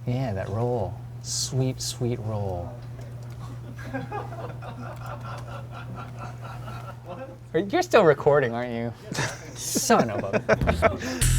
Yeah, that roll. Sweet, sweet roll. You're still recording, aren't you? Son of a...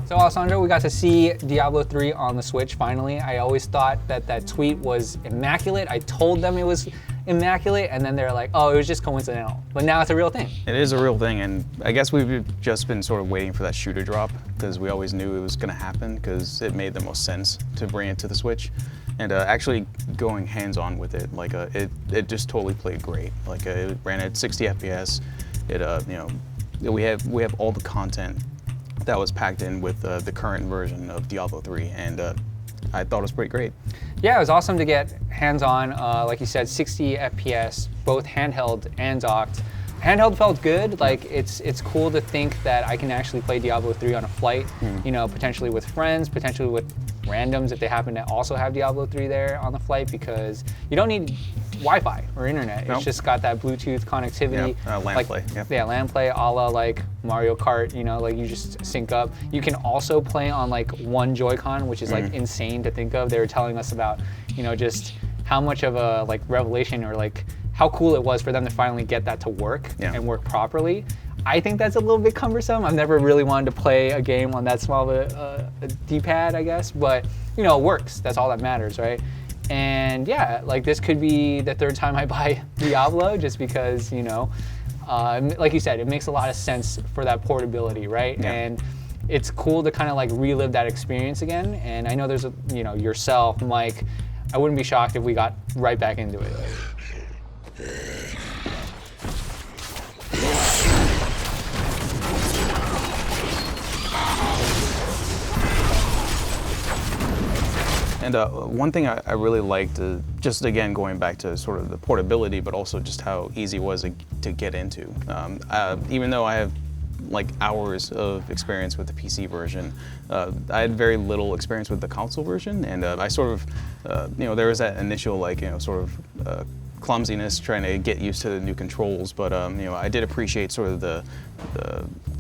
So Alessandro, we got to see Diablo 3 on the Switch finally. I always thought that tweet was immaculate. I told them it was immaculate, and then they're like, oh, it was just coincidental. But now it's a real thing. It is a real thing, and I guess we've just been sort of waiting for that shoe to drop, because we always knew it was going to happen, because it made the most sense to bring it to the Switch. And actually going hands-on with it, like it just totally played great. Like it ran at 60 FPS. It we have all the content that was packed in with the current version of Diablo 3, and I thought it was pretty great. Yeah, it was awesome to get hands-on, like you said, 60 FPS, both handheld and docked. Handheld felt good. Like it's cool to think that I can actually play Diablo 3 on a flight, you know, potentially with friends, potentially with randoms if they happen to also have Diablo 3 there on the flight, because you don't need Wi-Fi or internet. Nope. It's just got that Bluetooth connectivity. Yeah, LAN like, play. Yep. Yeah, LAN play, a la like Mario Kart, you know, like you just sync up. You can also play on like one Joy-Con, which is like insane to think of. They were telling us about, you know, just how much of a like revelation, or like how cool it was for them to finally get that to work and work properly. I think that's a little bit cumbersome. I've never really wanted to play a game on that small of a D-pad, I guess, but you know, it works. That's all that matters, right? And yeah, like this could be the third time I buy Diablo, just because, you know, like you said, it makes a lot of sense for that portability, right? Yeah. And it's cool to kind of like relive that experience again. And I know there's you know, yourself, Mike, I wouldn't be shocked if we got right back into it. And one thing I really liked, just again going back to sort of the portability, but also just how easy it was to get into. Even though I have like hours of experience with the PC version, I had very little experience with the console version, and I sort of, you know, there was that initial like, you know, sort of clumsiness trying to get used to the new controls, but you know, I did appreciate sort of the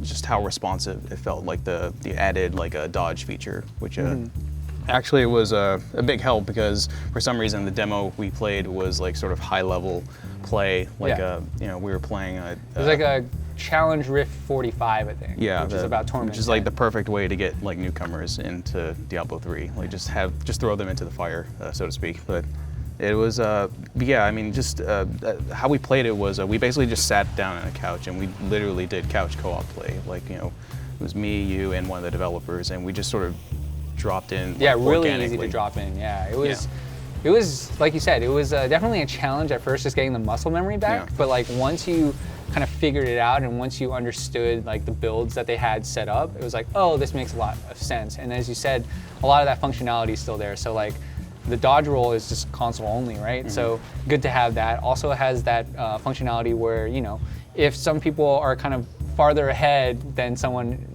just how responsive it felt, like the added like a dodge feature, which actually it was a big help, because for some reason the demo we played was like sort of high level play, like you know, we were playing it was like a Challenge Rift 45, I think. Yeah, which is about tournament. Which is like the perfect way to get like newcomers into Diablo 3, like just throw them into the fire, so to speak. But it was yeah, I mean, just how we played it was we basically just sat down on a couch and we literally did couch co-op play. Like, you know, it was me, you, and one of the developers, and we just sort of dropped in. Yeah, really easy to drop in. Yeah, it was. Yeah. It was, like you said, it was definitely a challenge at first, just getting the muscle memory back. Yeah. But like once you kind of figured it out, and once you understood like the builds that they had set up, it was like, oh, this makes a lot of sense. And as you said, a lot of that functionality is still there. So like the dodge roll is just console only, right? So good to have that. Also has that functionality where, you know, if some people are kind of farther ahead than someone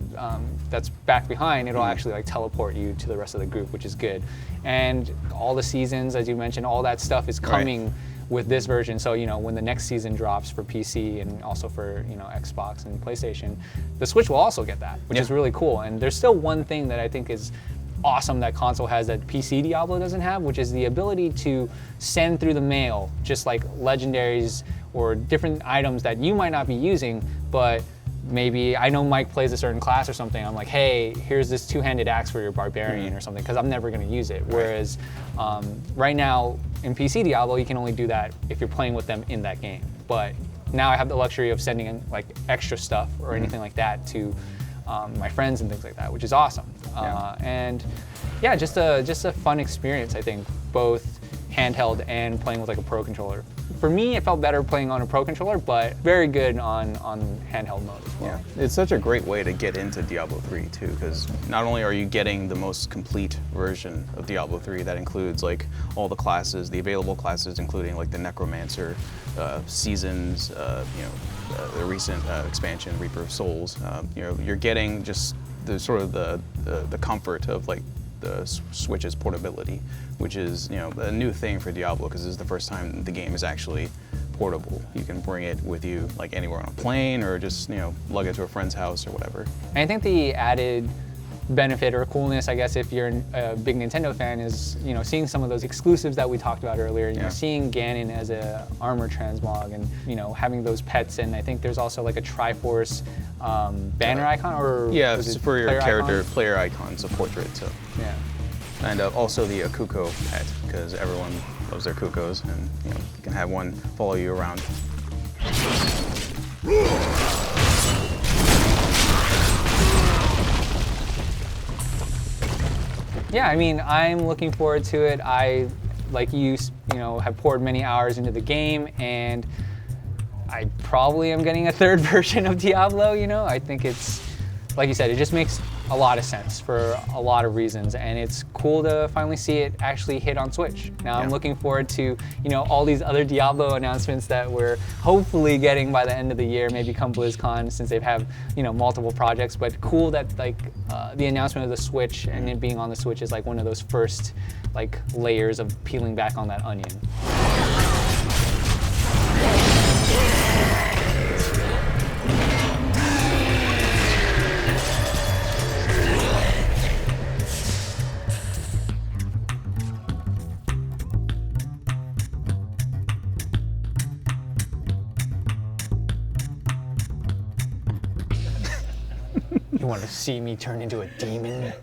that's back behind, it'll actually like teleport you to the rest of the group, which is good. And all the seasons, as you mentioned, all that stuff is coming with this version. So, you know, when the next season drops for PC and also for, you know, Xbox and PlayStation, the Switch will also get that, which is really cool. And there's still one thing that I think is awesome that console has that PC Diablo doesn't have, which is the ability to send through the mail just like legendaries or different items that you might not be using, but maybe I know Mike plays a certain class or something. I'm like, hey, here's this two-handed axe for your barbarian or something, because I'm never going to use it. Whereas right now in PC Diablo, you can only do that if you're playing with them in that game. But now I have the luxury of sending in like extra stuff or anything like that to my friends and things like that, which is awesome. And yeah, just a fun experience, I think, both handheld and playing with like a pro controller. For me, it felt better playing on a pro controller, but very good on handheld mode as well. Yeah, it's such a great way to get into Diablo 3 too, because not only are you getting the most complete version of Diablo 3 that includes like all the classes, the available classes, including like the Necromancer, Seasons, you know, the recent expansion, Reaper of Souls. You know, you're getting just the sort of the comfort of like the Switch's portability, which is a new thing for Diablo because this is the first time the game is actually portable. You can bring it with you like anywhere on a plane or just lug it to a friend's house or whatever. And I think the added benefit or coolness, I guess, if you're a big Nintendo fan, is seeing some of those exclusives that we talked about earlier. Seeing Ganon as a armor transmog, and having those pets. And I think there's also like a Triforce banner icon, or it's for your character icon? player icon. It's a portrait. So and also the Ikuko Pet, because everyone loves their Kukos, and you can have one follow you around. Yeah, I mean, I'm looking forward to it. I, like you, have poured many hours into the game, and I probably am getting a third version of Diablo. I think it's, like you said, it just makes a lot of sense for a lot of reasons, and it's cool to finally see it actually hit on Switch. Now I'm looking forward to all these other Diablo announcements that we're hopefully getting by the end of the year, maybe come BlizzCon, since they've have multiple projects. But cool that the announcement of the Switch and it being on the Switch is like one of those first layers of peeling back on that onion. You want to see me turn into a demon?